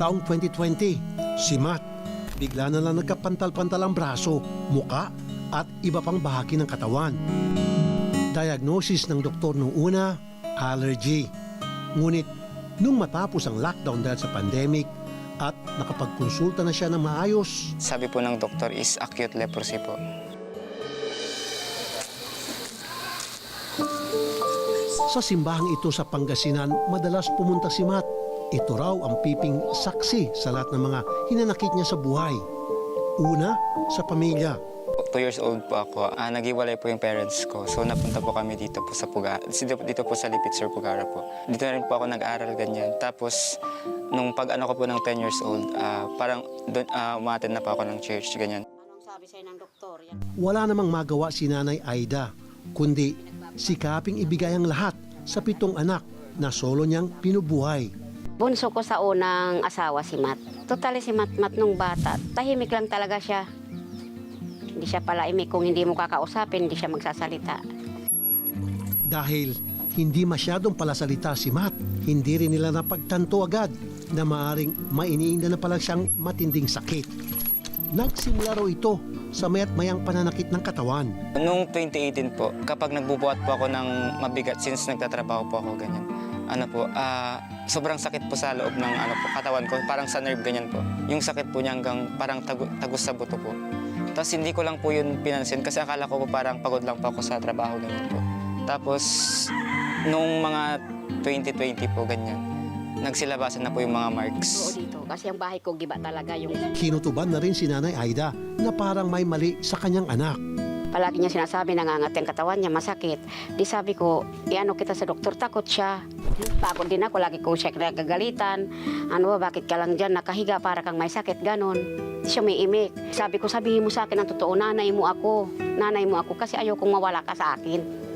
Taong 2020, si Matt bigla na lang nagkapantal-pantal ang braso, muka at iba pang bahagi ng katawan. Diagnosis ng doktor nung una, allergy. Ngunit nung matapos ang lockdown dahil sa pandemic at nakapagkonsulta na siya ng maayos, Sabi po ng doktor is acute leprosy po. sa simbahang ito sa Pangasinan, madalas pumunta si Matt. Ito raw ang piping saksi sa lahat ng mga hinanakit niya sa buhay. Una, sa pamilya. 2 years old po ako. Naghiwalay po yung parents ko. So napunta po kami dito po sa dito po sa Lipit, Sir, Pugara po. Dito na rin po ako nag-aral ganyan. Tapos nung pag-ano ko po ng 10 years old, parang umattend na po ako ng church ganyan. Anong sabi sa'yo ng doktor? Wala namang magawa si Nanay Aida, kundi sikaping ibigay ang lahat sa 7 anak na solo niyang pinubuhay. Bunso ko sa unang asawa si Matt. Totally si Matt nung bata, tahimik lang talaga siya. Hindi siya palaimik. Kung hindi mo kakausapin, hindi siya magsasalita. Dahil hindi masyadong palasalita si Matt, hindi rin nila napagtanto agad na maaring mainiinda na pala siyang matinding sakit. Nagsimula raw ito sa mayat mayang pananakit ng katawan. Noong 2018 po, kapag nagbubuhat po ako ng mabigat since nagtatrabaho po ako ganyan. Sobrang sakit po sa loob ng katawan ko, parang sa nerve ganyan po. Yung sakit po niya hanggang parang tagos sa buto po. Tapos hindi ko lang po yun pinansin kasi akala ko po parang pagod lang po ako sa trabaho ganyan po. Tapos nung mga 2020 po ganyan, nagsilabasan na po yung mga marks. Oo, dito. Kasi ang bahay ko, giba talaga yung... Kinutuban na rin si Nanay Aida na parang may mali sa kanyang anak. Palagi niya sinasabi, nangangat yung katawan niya, masakit. Di sabi ko, iano kita sa doktor, takot siya. Pagod din ako, lagi ko siya nagagalitan. Ano ba, bakit ka lang dyan, nakahiga para kang may sakit, ganon. Di siya may imik. Sabi ko, sabihin mo sa akin ang totoo, nanay mo ako kasi ayaw kong mawala ka sa akin.